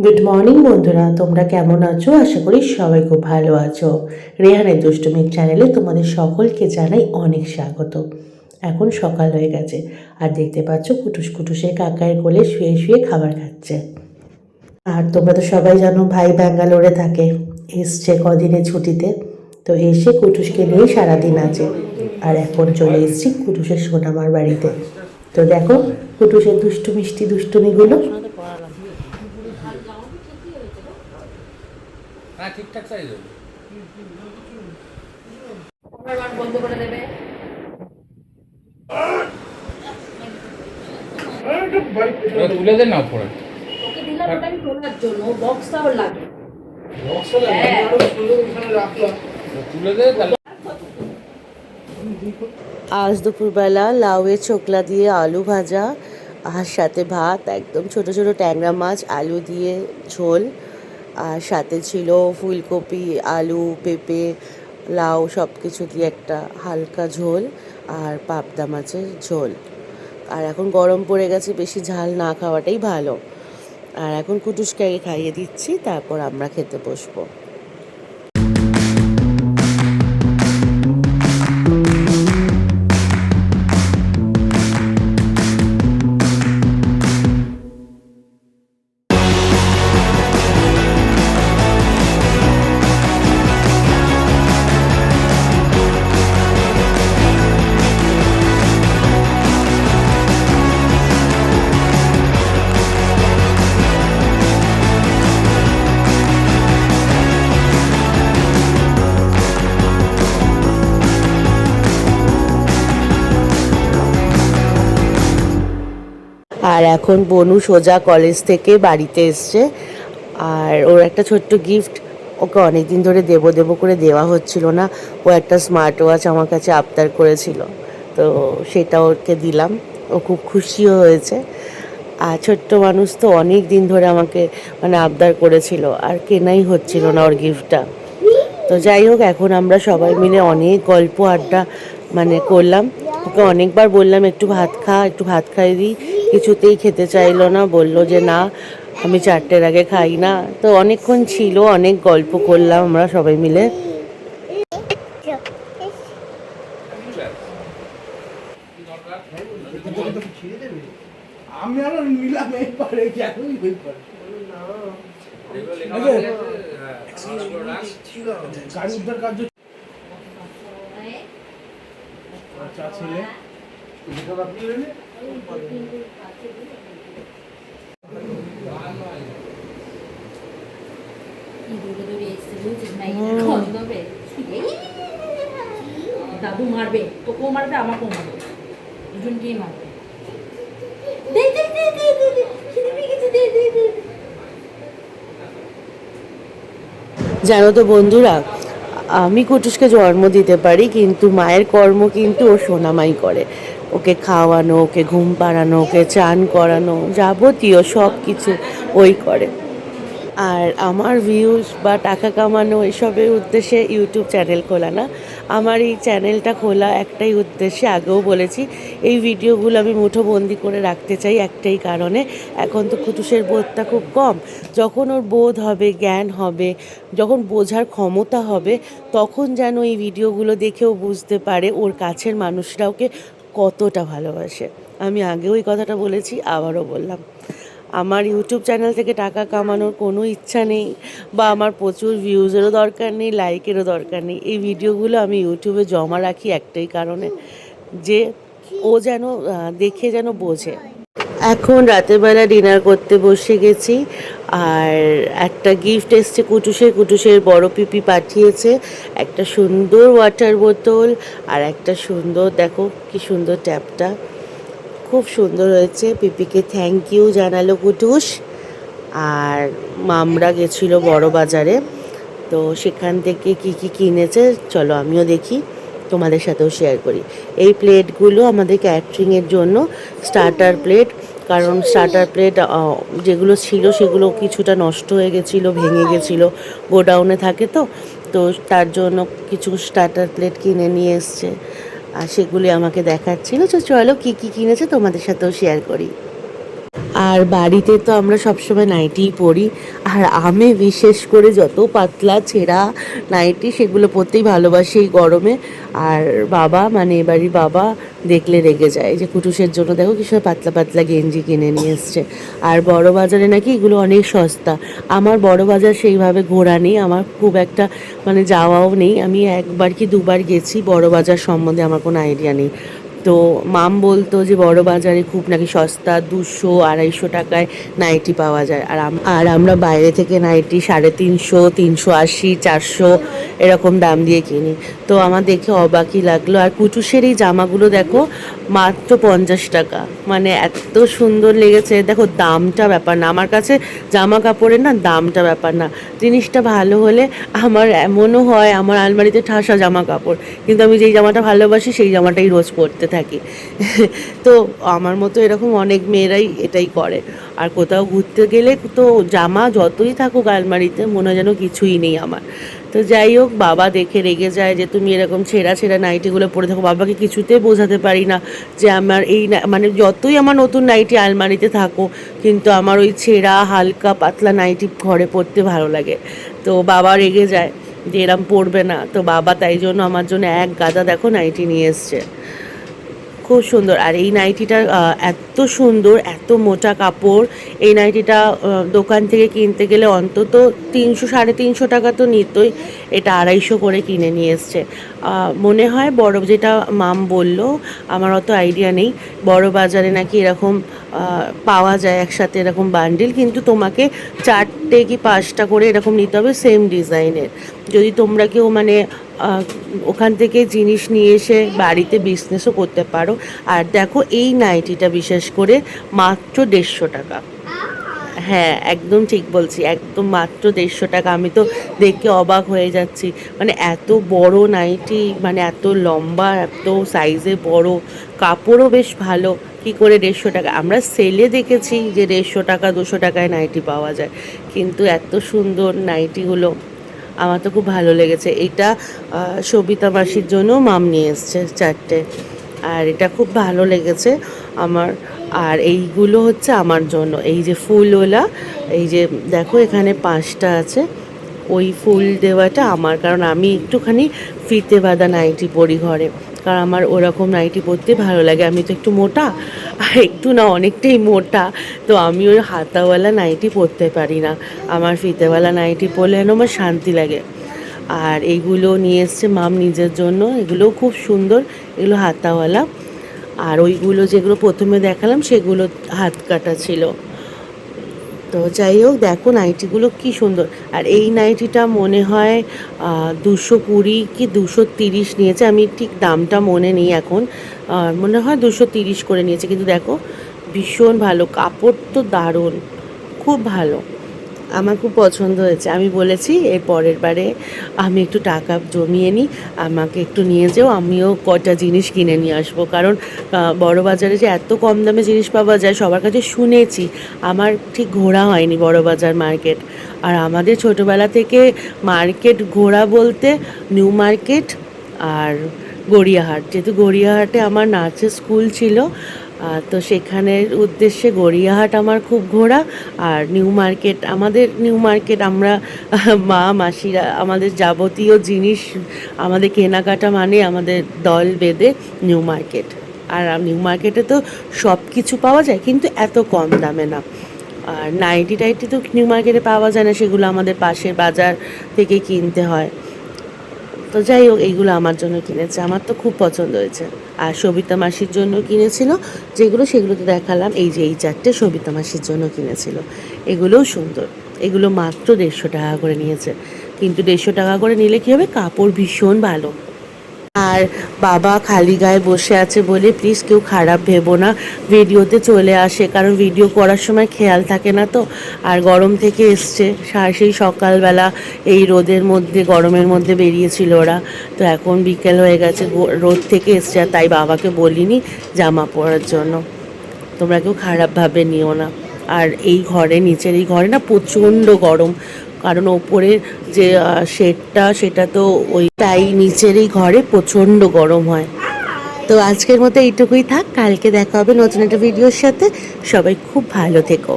Good morning বন্ধুরা, তোমরা কেমন আছো? আশা করি সবাই খুব ভালো আছো। রেহানের দুষ্টুমির চ্যানেলে তোমাদের সকলকে জানাই অনেক স্বাগত। এখন সকাল হয়ে গেছে আর দেখতে পাচ্ছ কুটুস কুটুসের কাকার কোলে শুয়ে শুয়ে খাবার খাচ্ছে। আর তোমরা তো সবাই জানো ভাই ব্যাঙ্গালোরে থাকে, এসছে কদিনের ছুটিতে। তো এসে কুটুসকে নিয়ে সারাদিন আছে। আর এখন চলে এসেছি কুটুসের সোনামার বাড়িতে। তো দেখো কুটুসের দুষ্টু মিষ্টি দুষ্টুমিগুলো। হ্যাঁ ঠিকঠাক সাইজ হবে। বন্ধ করে দেবে। তুলে দেন না উপরে। ওকে দিলাম ওটা আমি তোলার জন্য, বক্সটা ওর লাগে। তুলে দে তাহলে। আজ দুপুরবেলা লাউয়ের ছোকলা দিয়ে আলু ভাজা, আর সাথে ভাত, একদম ছোট ছোট ট্যাংরা মাছ আলু দিয়ে ঝোল, আর সাথে ছিল ফুলকপি আলু পেঁপে লাউ সব কিছু দিয়ে একটা হালকা ঝোল, আর পাবদা মাছের ঝোল। আর এখন গরম পড়ে গেছে, বেশি ঝাল না খাওয়াটাই ভালো। আর এখন কুটুসকে আগে খাইয়ে দিচ্ছি, তারপর আমরা খেতে বসবো। আর এখন বনু সোজা কলেজ থেকে বাড়িতে এসছে, আর ওর একটা ছোট্ট গিফট ওকে অনেক দিন ধরে দেবো দেবো করে দেওয়া হচ্ছিল না। ও একটা স্মার্ট ওয়াচ আমার কাছে আবদার করেছিল, তো সেটা ওকে দিলাম। ও খুব খুশিও হয়েছে। আর ছোট্ট মানুষ তো অনেক দিন ধরে আমাকে আবদার করেছিল, আর কেনাই হচ্ছিল না ওর গিফটটা। তো যাই হোক, এখন আমরা সবাই মিলে অনেক গল্প আড্ডা করলাম। ওকে অনেকবার বললাম একটু ভাত খা, একটু ভাত খাই দিই, কিছুতেই খেতে চাইলো না, বললো যে না আমি 4টের আগে খাই না। তো অনেকক্ষণ ছিল, অনেক গল্প করলাম আমরা সবাই মিলে। আমি আরো নিলাম এইবারে কেনই হই পারে গাড়ি উদ্ধার কার্য চা ছেলে দাদু মারবে, তোকেও মারবে আমাকেও মারবে, দুজনকেই মারবে। জানো তো বন্ধুরা, আমি কুটুসকে জন্ম দিতে পারি, কিন্তু মায়ের কর্ম কিন্তু ও সোনামাই করে। ওকে খাওয়ানো, ওকে ঘুম পাড়ানো, ওকে চান করানো, যাবতীয় সব কিছু ওই করে। আর আমার ভিউজ বা টাকা কামানো এসবের উদ্দেশ্যে ইউটিউব চ্যানেল খোলা না। আমার এই চ্যানেলটা খোলা একটাই উদ্দেশ্যে, আগেও বলেছি। এই ভিডিওগুলো আমি মুঠোবন্দি করে রাখতে চাই একটাই কারণে, এখন তো কুটুসের বোধটা খুব কম। যখন ওর বোধ হবে, জ্ঞান হবে, যখন বোঝার ক্ষমতা হবে, তখন যেন এই ভিডিওগুলো দেখেও বুঝতে পারে ওর কাছের মানুষরা ওকে কতটা ভালোবাসে। আমি আগেও এই কথাটা বলেছি, আবারও বললাম। আমার ইউটিউব চ্যানেল থেকে টাকা কামানোর কোনো ইচ্ছা নেই, বা আমার প্রচুর ভিউজেরও দরকার নেই, লাইকেরও দরকার নেই। এই ভিডিওগুলো আমি ইউটিউবে জমা রাখি একটাই কারণে, যে ও যেন দেখে যেন বোঝে। এখন রাতের বেলা ডিনার করতে বসে গেছি, আর একটা গিফট এসছে কুটুসের বড় পিপি পাঠিয়েছে একটা সুন্দর ওয়াটার বোতল, আর একটা সুন্দর, দেখো কি সুন্দর ট্যাপটা, খুব সুন্দর হয়েছে। পিপিকে থ্যাংক ইউ জানালো কুটুস। আর মামরা গেছিলো বড় বাজারে, তো সেখান থেকে কি কি কিনেছে চলো আমিও দেখি, তোমাদের সাথেও শেয়ার করি। এই প্লেটগুলো আমাদের ক্যাটারিংয়ের জন্য স্টার্টার প্লেট, কারণ স্টার্টার প্লেট যেগুলো ছিল সেগুলো কিছুটা নষ্ট হয়ে গেছিলো, ভেঙে গেছিলো, গোডাউনে থাকে তো, তো তার জন্য কিছু স্টার্টার প্লেট কিনে নিয়ে এসছে, আর সেগুলি আমাকে দেখাচ্ছিল। তো চলো কী কী কিনেছে তোমাদের সাথেও শেয়ার করি। আর বাড়িতে তো আমরা সবসময় নাইটিই পরি, আর আমি বিশেষ করে যত পাতলা ছেঁড়া নাইটি সেগুলো পরতেই ভালোবাসি এই গরমে। আর বাবা মানে এবারই বাবা দেখলে রেগে যায় যে কুটুসের জন্য দেখো কি সব পাতলা পাতলা গেঞ্জি কিনে নিয়ে এসছে। আর বড় বাজারে নাকি এগুলো অনেক সস্তা। আমার বড় বাজার সেইভাবে ঘোরা নেই, আমার খুব একটা মানে যাওয়াও নেই, আমি একবার কি দুবার গেছি, বড় বাজার সম্বন্ধে আমার কোনো আইডিয়া নেই। তো মাম বলতো যে বড় বাজারে খুব নাকি সস্তা, 200-250 টাকায় নাইটি পাওয়া যায়। আর আমরা বাইরে থেকে নাইটি 350, 380, 400 এরকম দাম দিয়ে কিনি। তো আমার দেখে অবাকই লাগলো। আর কুটুসের এই জামাগুলো দেখো মাত্র 50 টাকা, মানে এত সুন্দর লেগেছে। দেখো দামটা ব্যাপার না, আমার কাছে জামা কাপড়ের না দামটা ব্যাপার না, জিনিসটা ভালো হলে আমার এমনও হয় আমার আলমারিতে ঠাসা জামা কাপড়, কিন্তু আমি যেই জামাটা ভালোবাসি সেই জামাটাই রোজ পরতে থাকি। তো আমার মতো এরকম অনেক মেয়েরাই এটাই করে। আর কোথাও ঘুরতে গেলে তো জামা যতই থাকুক আলমারিতে মনে হয় যেন কিছুই নেই আমার। তো যাই হোক, বাবা দেখে রেগে যায় যে তুমি এরকম ছেঁড়া ছেঁড়া নাইটিগুলো পরে থাকো। বাবাকে কিছুতেই বোঝাতে পারি না যে আমার এই মানে যতই আমার নতুন নাইটি আলমারিতে থাকো, কিন্তু আমার ওই ছেঁড়া হালকা পাতলা নাইটি ঘরে পরতে ভালো লাগে। তো বাবা রেগে যায় যে এরম পরবে না। তো বাবা তাই জন্য আমার জন্য এক গাদা দেখো নাইটি নিয়ে এসছে, খুব সুন্দর। আর এই নাইটিটা এত সুন্দর, এত মোটা কাপড়। এই নাইটিটা দোকান থেকে কিনতে গেলে অন্তত 300-350 টাকা তো নিতই, এটা 250 করে কিনে নিয়ে এসছে। মনে হয় বড়, যেটা মাম বলল, আমার অত আইডিয়া নেই, বড় বাজারে নাকি এরকম পাওয়া যায় একসাথে এরকম বান্ডিল, কিন্তু তোমাকে 4টে কি 5টা করে এরকম নিতে হবে সেম ডিজাইনের। যদি তোমরা কেউ মানে ওখান থেকে জিনিস নিয়ে এসে বাড়িতে বিজনেসও করতে পারো। আর দেখো এই নাইটিটা বিশেষ করে মাত্র 150 টাকা। হ্যাঁ, একদম ঠিক বলছি, একদম মাত্র 150 টাকা। আমি তো দেখে অবাক হয়ে যাচ্ছি, মানে এত বড় নাইটি, মানে এত লম্বা, এত সাইজে বড়, কাপড়ও বেশ ভালো, কি করে 150 টাকা? আমরা সেলে দেখেছি যে 150 টাকা 200 টাকায় নাইটি পাওয়া যায়, কিন্তু এত সুন্দর নাইটিগুলো আমার তো খুব ভালো লেগেছে। এইটা সবিতা মাসির জন্য মাম নিয়ে এসছে 4টে, আর এটা খুব ভালো লেগেছে আমার। আর এইগুলো হচ্ছে আমার জন্য, এই যে ফুলওয়ালা, এই যে দেখো এখানে 5টা আছে, ওই ফুল দেওয়াটা আমার, কারণ আমি একটুখানি ফিতে বাঁধা নাইটি পরি ঘরে, কারণ আমার ওরকম নাইটি পরতে ভালো লাগে। আমি তো একটু মোটা, আর একটু না অনেকটাই মোটা, তো আমি ওই হাতাওয়ালা নাইটি পরতে পারি না। আমার ফিতেওয়ালা নাইটি পরলে যেন আমার শান্তি লাগে। আর এইগুলো নিয়ে এসছে মাম নিজের জন্য, এগুলোও খুব সুন্দর, এগুলো হাতাওয়ালা। আর ওইগুলো যেগুলো প্রথমে দেখালাম সেগুলো হাত কাটা ছিল। তো যাই হোক, দেখো নাইটিগুলো কি সুন্দর। আর এই নাইটিটা মনে হয় 220 কি 230 নিয়েছে, আমি ঠিক দামটা মনে নেই এখন, মনে হয় 230 করে নিয়েছে। কিন্তু দেখো ভীষণ ভালো, কাপড় তো দারুণ, খুব ভালো, আমার খুব পছন্দ হয়েছে। আমি বলেছি এর পরের বারে আমি একটু টাকা জমিয়ে নিই, আমাকে একটু নিয়ে যেও, আমিও কটা জিনিস কিনে নিয়ে আসবো। কারণ বড় বাজারে যে এত কম দামে জিনিস পাওয়া যায় সবার কাছে শুনেছি, আমার ঠিক ঘোরা হয়নি বড় বাজার মার্কেট। আর আমাদের ছোটোবেলা থেকে মার্কেট ঘোরা বলতে নিউ মার্কেট আর গড়িয়াহাট, যেহেতু গড়িয়াহাটে আমার নাচের স্কুল ছিল, তো সেখানের উদ্দেশ্যে গড়িয়াহাট আমার খুব ঘোরা। আর নিউ মার্কেট, আমাদের নিউ মার্কেট আমরা মা মাসিরা আমাদের যাবতীয় জিনিস, আমাদের কেনাকাটা মানে আমাদের দল বেঁধে নিউ মার্কেট। আর নিউ মার্কেটে তো সব কিছু পাওয়া যায়, কিন্তু এত কম দামে না। আর নাইটি টাইটি তো নিউ মার্কেটে পাওয়া যায় না, সেগুলো আমাদের পাশের বাজার থেকে কিনতে হয়। তো যাই হোক, এইগুলো আমার জন্য কিনেছে, আমার তো খুব পছন্দ হয়েছে। আর সবিতা মাসির জন্য কিনেছিল যেগুলো, সেগুলো তো দেখালাম, এই যে এই 4টে সবিতা মাসির জন্য কিনেছিল, এগুলোও সুন্দর। এগুলো মাত্র 150 টাকা করে নিয়েছে, কিন্তু 150 টাকা করে নিলে কী হবে, কাপড় ভীষণ ভালো। আর বাবা খালি গায়ে বসে আছে বলে প্লিজ কেউ খারাপ ভেবো না, ভিডিওতে চলে আসে, কারণ ভিডিও করার সময় খেয়াল থাকে না তো। আর গরম থেকে এসছে, সেই সকালবেলা এই রোদের মধ্যে, গরমের মধ্যে বেরিয়েছিল ওরা, তো এখন বিকেল হয়ে গেছে, রোদ থেকে এসছে, আর তাই বাবাকে বলিনি জামা পরার জন্য, তোমরা কেউ খারাপভাবে নিও না। আর এই ঘরে, নিচের এই ঘরে না প্রচণ্ড গরম, কারণ ওপরের যে শেডটা সেটা তো ওই, তাই নিচের এই ঘরে প্রচণ্ড গরম হয়। তো আজকের মতো এইটুকুই থাক, কালকে দেখা হবে নতুন একটা ভিডিওর সাথে। সবাই খুব ভালো থেকো।